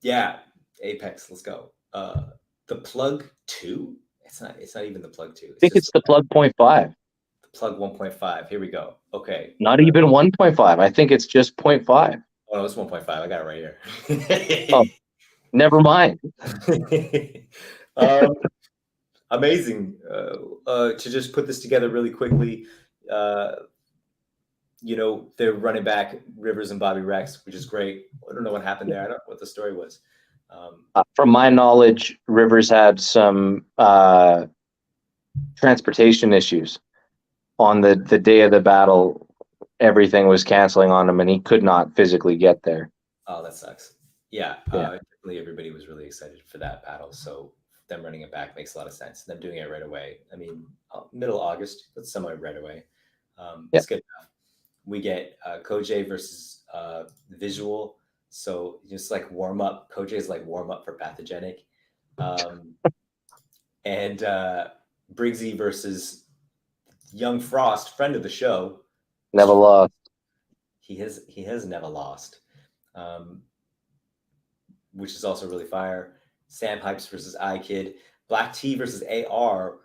A: Yeah, Apex, let's go. The plug 2? It's not even the plug 2.
C: I think it's the plug 0.5.
A: The plug 1.5. Here we go. Okay.
C: Not even 1.5. I think it's just 0.5.
A: Oh, it's 1.5. I got it right here.
C: Oh, never mind.
A: Amazing. To just put this together really quickly, they're running back Rivers and Bobby Rex, which is great. I don't know what happened there. I don't know what the story was.
C: From my knowledge, Rivers had some transportation issues on the day of the battle. Everything was canceling on him, and he could not physically get there.
A: Oh, that sucks. Yeah. Definitely everybody was really excited for that battle. So them running it back makes a lot of sense. Them doing it right away. I mean, middle August, but somewhere right away. It's good enough. We get Koj versus Visual. So just like warm up. Koj is like warm up for Pathogenic. And Briggsy versus Young Frost, friend of the show.
C: Never lost.
A: He has never lost. Which is also really fire. Sam Hypes versus iKid. Black T versus AR,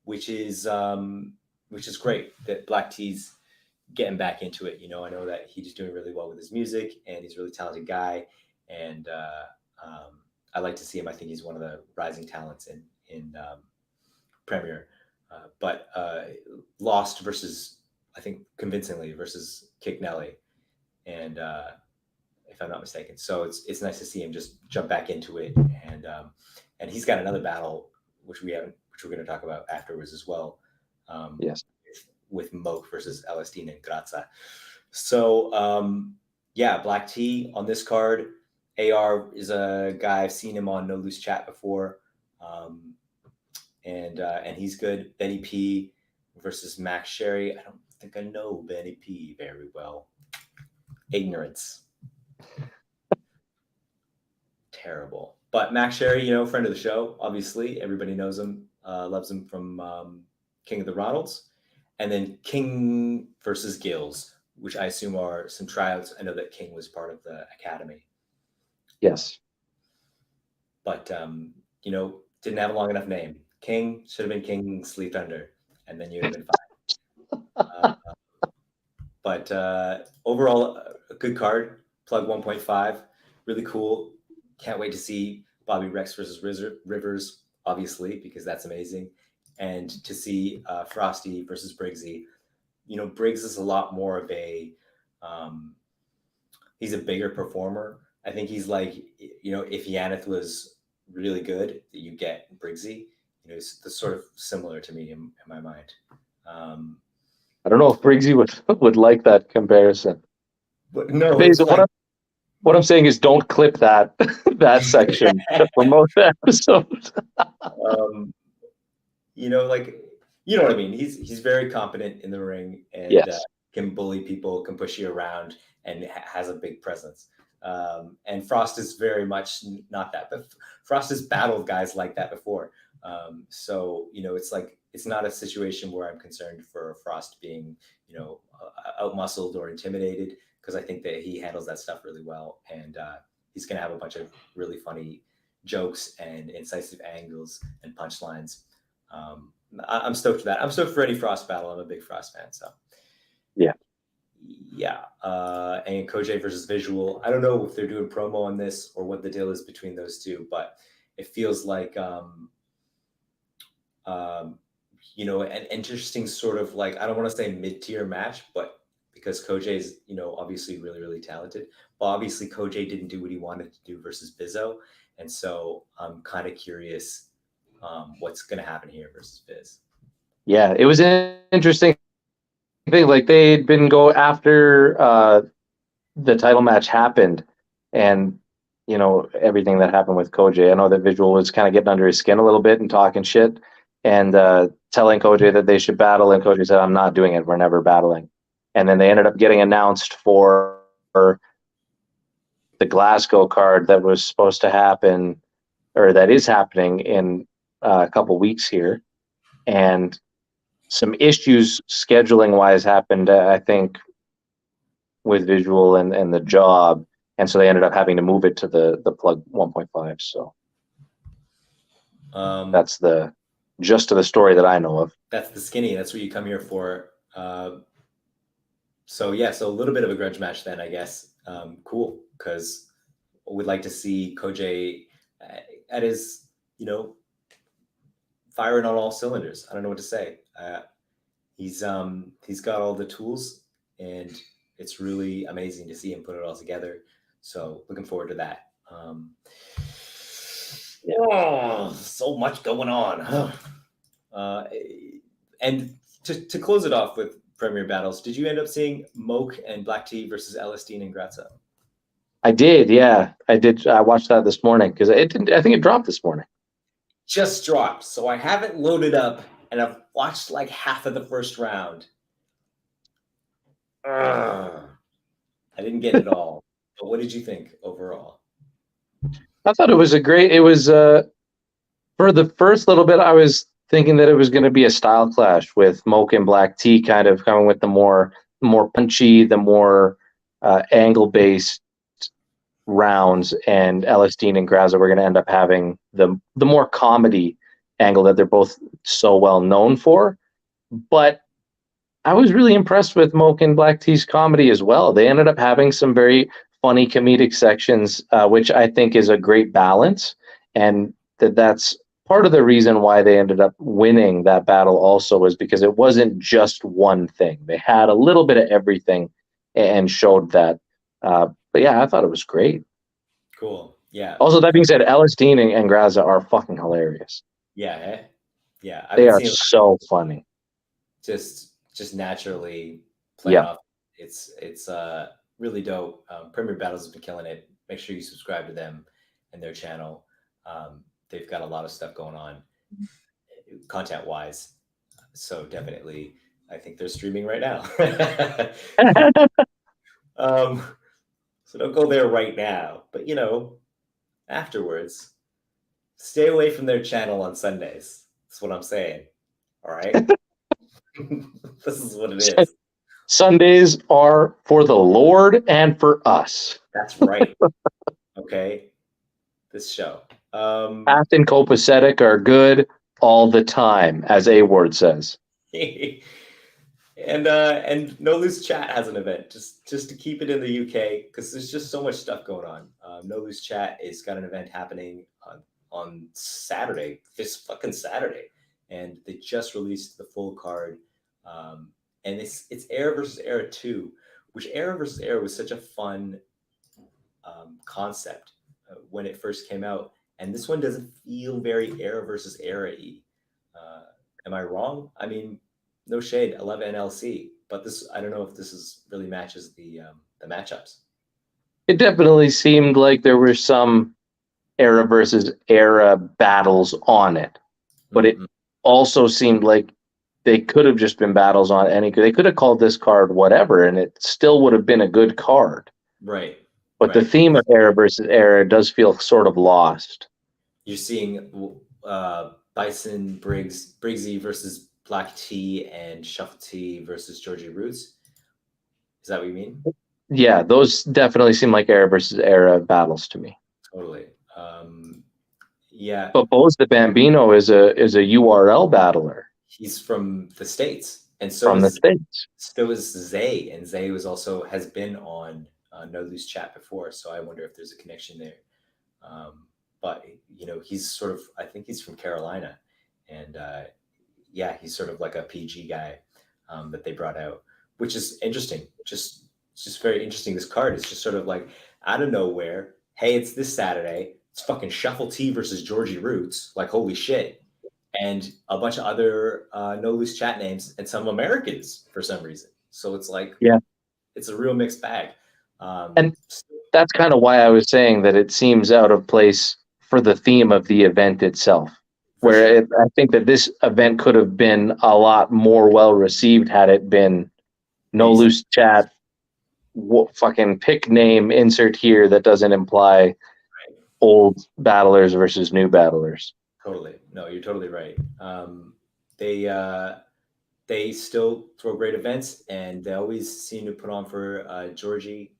A: which is great that Black T's getting back into it. I know that he's doing really well with his music, and he's a really talented guy. And I like to see him. I think he's one of the rising talents in Premier. But lost versus, I think, convincingly versus Kick Nelly, and if I'm not mistaken. So it's nice to see him just jump back into it, and he's got another battle which we're going to talk about afterwards as well.
C: Yes.
A: With Moke versus LSD and Grazza. So Black T on this card. AR is a guy, I've seen him on No Loose Chat before. And he's good. Benny P versus Max Sherry. I don't think I know Benny P very well. Ignorance. Terrible. But Max Sherry, friend of the show, obviously. Everybody knows him, loves him from King of the Ronalds. And then King versus Gills, which I assume are some tryouts. I know that King was part of the Academy.
C: Yes.
A: But, didn't have a long enough name. King should have been King Sleep Thunder, and then you'd have been fine. But overall, a good card. Plug 1.5, really cool. Can't wait to see Bobby Rex versus Rivers, obviously, because that's amazing. And to see Frosty versus Briggsy. Briggs is a lot more of a, he's a bigger performer. I think he's like, if Yaneth was really good, that you get Briggsy. It's sort of similar to me in my mind.
C: I don't know if Briggsy would like that comparison.
A: But no,
C: what I'm saying is don't clip that section to promote the episode.
A: You know what I mean? He's very competent in the ring, and
C: yes.
A: Can bully people, can push you around, and has a big presence. And Frost is very much not that, but Frost has battled guys like that before. So it's not a situation where I'm concerned for Frost being outmuscled or intimidated, because I think that he handles that stuff really well, and he's going to have a bunch of really funny jokes and incisive angles and punchlines. I'm stoked for that. I'm stoked for any Frost battle. I'm a big Frost fan, so yeah. And Koj versus Visual. I don't know if they're doing promo on this or what the deal is between those two, but it feels like you know, an interesting sort of like, I don't want to say mid-tier match, but because Koj is, you know, obviously really, really talented, but obviously Koj didn't do what he wanted to do versus Bizzo. And so I'm kind of curious what's going to happen here versus Biz.
C: Yeah, it was an interesting thing. Like they'd been go after the title match happened, and you know everything that happened with Koj. I know that Visual was kind of getting under his skin a little bit and talking shit, and telling Koj that they should battle, and Koj said, "I'm not doing it. We're never battling." And then they ended up getting announced for the Glasgow card that was supposed to happen, or that is happening in a couple weeks here, and some issues scheduling wise happened, I think, with Visual and the job, and so they ended up having to move it to the plug 1.5. So that's the gist of the story that I know of.
A: That's the skinny. That's what you come here for. So yeah, so a little bit of a grudge match then, I guess. Cool, because we'd like to see Koj at his, you know, firing on all cylinders. I don't know what to say. He's got all the tools, and it's really amazing to see him put it all together. So looking forward to that. Oh, so much going on. And to close it off with Premier Battles, did you end up seeing Moke and Black T versus Elistine and Grazza?
C: I did, yeah. I did. I watched that this morning because it didn't. I think it dropped this morning.
A: Just dropped. So I haven't loaded up, and I've watched like half of the first round. I didn't get it all. But what did you think overall?
C: I thought it was a great. It was for the first little bit, I was thinking that it was going to be a style clash with Moke and Black T, kind of coming with the more punchy, the more angle based rounds, and Elistine and Grazza were going to end up having the more comedy angle that they're both so well known for. But I was really impressed with Moke and Black T's comedy as well. They ended up having some very funny comedic sections, which I think is a great balance, and that's part of the reason why they ended up winning that battle also, was because it wasn't just one thing. They had a little bit of everything and showed that. But yeah, I thought it was great.
A: Cool. Yeah.
C: Also, that being said, Elistine and Grazza are fucking hilarious.
A: Yeah. Yeah.
C: They are so funny.
A: Just naturally playing off. It's really dope. Premier Battles has been killing it. Make sure you subscribe to them and their channel. They've got a lot of stuff going on content wise. So definitely, I think they're streaming right now. So don't go there right now, but you know, afterwards, stay away from their channel on Sundays. That's what I'm saying. All right. This is what it is.
C: Sundays are for the Lord and for us.
A: That's right. Okay. This show.
C: Path and Copasetic are good all the time, as A Word says.
A: And No Loose Chat has an event just to keep it in the UK, because there's just so much stuff going on. No Loose Chat has got an event happening on Saturday, this fucking Saturday, and they just released the full card. And it's Era versus Era 2, which Era versus Era was such a fun concept when it first came out, and this one doesn't feel very Era versus Era-y. Am I wrong? I mean, no shade, 11 LC, but this, I don't know if this is really matches the matchups.
C: It definitely seemed like there were some Era versus Era battles on it, but it also seemed like they could have just been battles on any. They could have called this card whatever, and it still would have been a good card.
A: Right.
C: But the theme of Era versus Era does feel sort of lost.
A: You're seeing Bison Briggsy versus Black T and Shuffle T versus Georgie Roots. Is that what you mean?
C: Yeah, those definitely seem like Era versus Era battles to me.
A: Totally. Yeah.
C: But Bose the Bambino is a URL battler.
A: He's from the States, and so
C: from the States.
A: So is Zay, and Zay has been on No Loose Chat before, so I wonder if there's a connection there. But you know, he's sort of, I think he's from Carolina, and yeah, he's sort of like a PG guy that they brought out, which is interesting. It's just very interesting. This card is just sort of like out of nowhere. Hey, it's this Saturday. It's fucking Shuffle T versus Georgie Roots. Like, holy shit. And a bunch of other no loose chat names and some Americans for some reason. So it's like,
C: yeah,
A: it's a real mixed bag.
C: And that's kind of why I was saying that it seems out of place for the theme of the event itself. Where I think that this event could have been a lot more well received had it been no loose chat, fucking pick name, insert here that doesn't imply old battlers versus new battlers.
A: Totally. No, you're totally right. They still throw great events, and they always seem to put on for Georgie.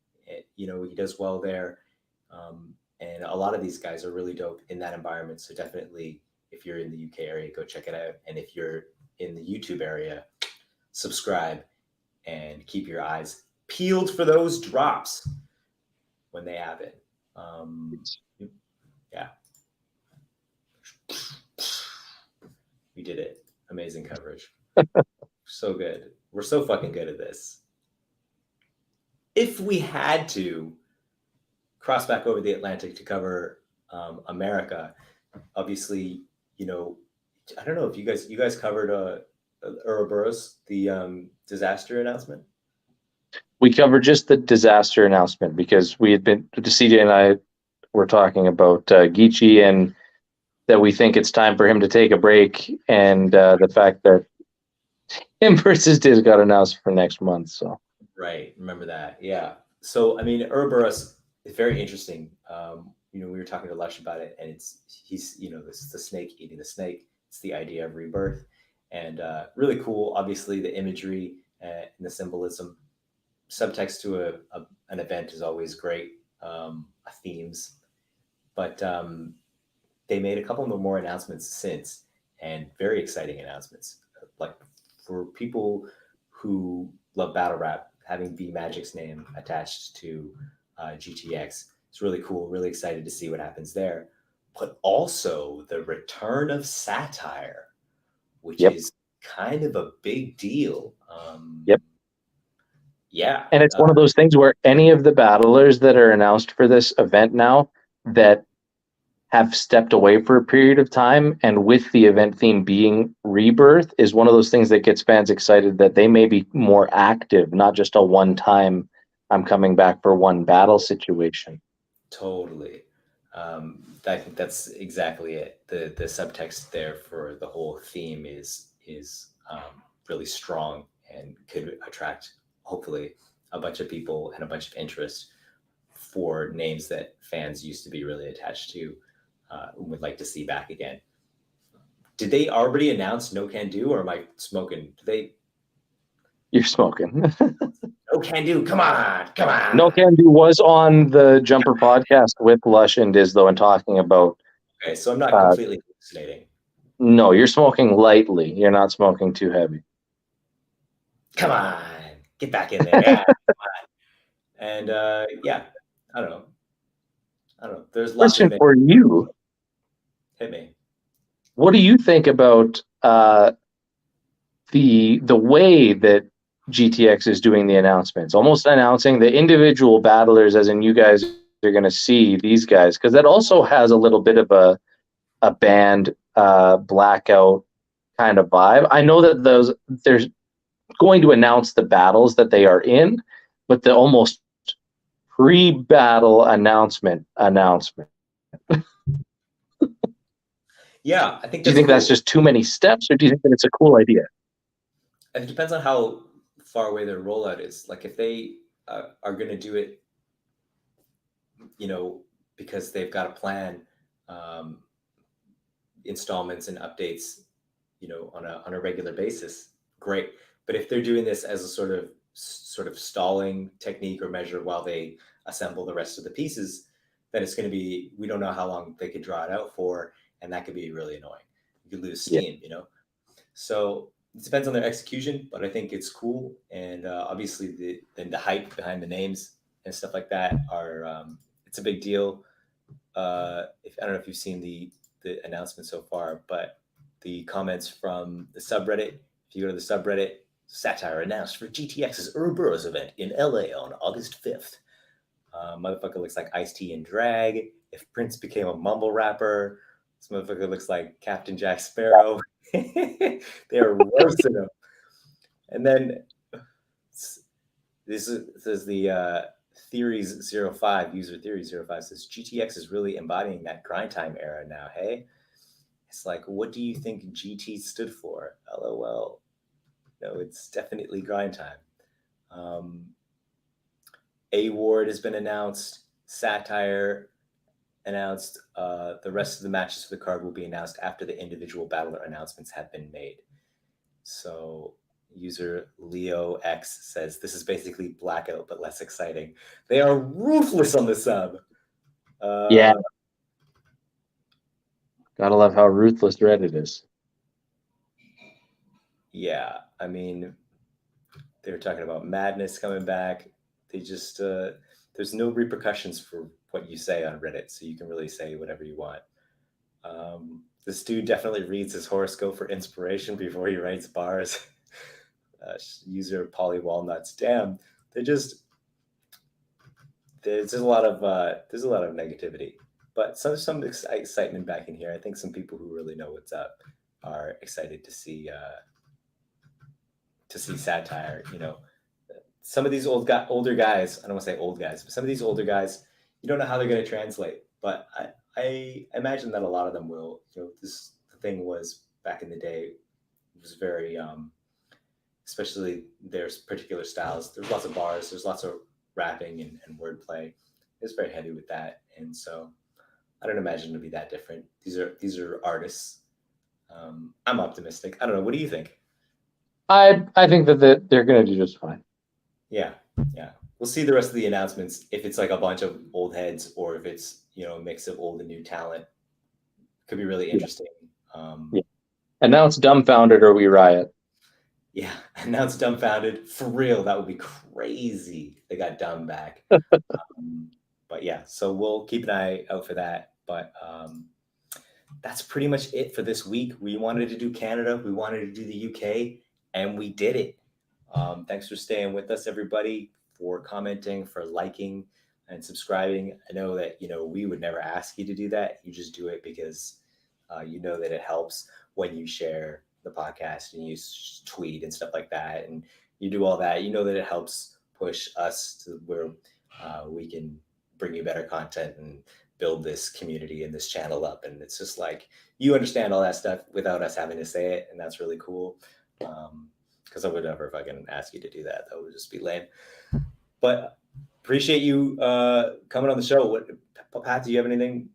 A: You know, he does well there. And a lot of these guys are really dope in that environment. So definitely, if you're in the UK area, go check it out. And if you're in the YouTube area, subscribe and keep your eyes peeled for those drops when they happen. Yeah. We did it. Amazing coverage. So good. We're so fucking good at this. If we had to cross back over the Atlantic to cover America, obviously, you know, I don't know if you guys covered Ouroboros, the disaster announcement.
C: We covered just the disaster announcement because we had been, CJ and I were talking about Geechee and that we think it's time for him to take a break, and the fact that him versus Diz got announced for next month. So
A: right, remember that, yeah. So I mean, Ouroboros is very interesting. You know, we were talking to Lush about it, and he's you know, this is the snake eating the snake. It's the idea of rebirth, and really cool. Obviously, the imagery and the symbolism. Subtext to an event is always great. Themes, but they made a couple of more announcements since, and very exciting announcements. Like for people who love Battlerap, having B Magic's name attached to GTX, it's really cool. Really excited to see what happens there. But also the return of satire, which is kind of a big deal. Yeah.
C: And it's one of those things where any of the battlers that are announced for this event now that have stepped away for a period of time, and with the event theme being rebirth, is one of those things that gets fans excited that they may be more active, not just a one-time I'm coming back for one battle situation.
A: Totally. I think that's exactly it. The subtext there for the whole theme is really strong and could attract, hopefully, a bunch of people and a bunch of interest for names that fans used to be really attached to, would like to see back again. Did they already announce No Can Do, or am I smoking?
C: You're smoking.
A: No Can Do, come on.
C: No Can Do was on the Jumper podcast with Lush and Diz, though, and talking about.
A: Okay, so I'm not completely hallucinating.
C: No, you're smoking lightly. You're not smoking too heavy.
A: Come on, get back in there. Yeah, come on. And yeah, I don't know. There's lots
C: question for you.
A: Hit me.
C: What do you think about the way that GTX is doing the announcements? Almost announcing the individual battlers, as in you guys are going to see these guys, because that also has a little bit of a band blackout kind of vibe. I know that they're going to announce the battles that they are in, but the almost pre-battle announcement.
A: Yeah, I think.
C: Do you think that's just too many steps, or do you think that it's a cool idea?
A: It depends on how far away their rollout is. Like if they are going to do it, you know, because they've got a plan, installments and updates, you know, on a regular basis, great. But if they're doing this as a sort of stalling technique or measure while they assemble the rest of the pieces, then it's going to be, we don't know how long they could draw it out for, and that could be really annoying. You could lose steam, you know. So it depends on their execution, but I think it's cool, and obviously the hype behind the names and stuff like that are it's a big deal. I don't know if you've seen the announcement so far, but the comments from the subreddit. If you go to the subreddit, Satire announced for GTX's Ouroboros event in LA on August 5th. Motherfucker looks like Ice-T in drag. If Prince became a mumble rapper, this motherfucker looks like Captain Jack Sparrow. They're roasting him. And then this is the Theories 05, user Theories 05 says GTX is really embodying that grind time era now, hey? It's like, what do you think GT stood for? LOL. No, it's definitely grind time. A-Ward has been announced. Satire announced. The rest of the matches for the card will be announced after the individual battler announcements have been made. So user Leo X says this is basically Blackout but less exciting. They are ruthless on the sub.
C: Yeah. Gotta love how ruthless Reddit is.
A: Yeah, I mean, they were talking about Madness coming back. They just there's no repercussions for what you say on Reddit, so you can really say whatever you want. This dude definitely reads his horoscope for inspiration before he writes bars. User Polly Walnuts. Damn, there's a lot of negativity, but some excitement back in here. I think some people who really know what's up are excited to see Satire. You know, some of these older guys. I don't want to say old guys, but some of these older guys, you don't know how they're going to translate. But I imagine that a lot of them will. You know, the thing was back in the day. It was very especially there's particular styles. There's lots of bars. There's lots of rapping and wordplay. It's very heavy with that, and so I don't imagine it'll be that different. These are artists. I'm optimistic. I don't know. What do you think?
C: I think that they're going to do just fine.
A: Yeah. We'll see the rest of the announcements. If it's like a bunch of old heads, or if it's a mix of old and new talent, could be really interesting.
C: Yeah. Announce Dumbfounded or we riot.
A: Yeah, announce Dumbfounded for real. That would be crazy. They got Dumb back. But yeah, so we'll keep an eye out for that. But that's pretty much it for this week. We wanted to do Canada, we wanted to do the UK, and we did it. Thanks for staying with us, everybody, for commenting, for liking and subscribing. I know that we would never ask you to do that. You just do it because you know that it helps when you share the podcast and you tweet and stuff like that, and you do all that. You know that it helps push us to where we can bring you better content and build this community and this channel up. And it's just like you understand all that stuff without us having to say it, and that's really cool. Because I would never fucking ask you to do that. That would just be lame. But appreciate you coming on the show. Pat, do you have anything?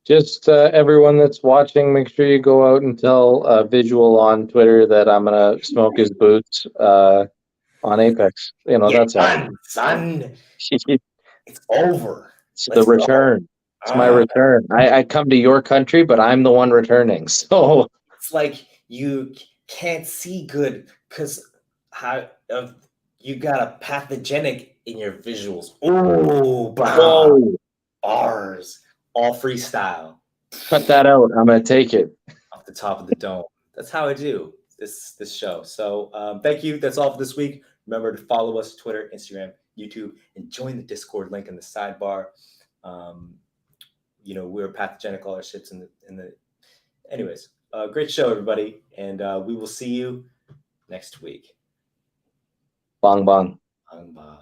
C: Just everyone that's watching, make sure you go out and tell Visual on Twitter that I'm gonna smoke his boots on Apex. That's
A: done, son. It's over.
C: It's the return. It's my return. I come to your country, but I'm the one returning. So
A: it's like you can't see good because you got a pathogenic in your visuals. Oh, bars. All freestyle.
C: Cut that out. I'm gonna take it
A: off the top of the dome. That's how I do this show. So thank you. That's all for this week. Remember to follow us Twitter, Instagram, YouTube, and join the Discord link in the sidebar. We're pathogenic, all our shits in the. Anyways, great show, everybody, and we will see you next week.
C: Bong bong.
A: Bong bong.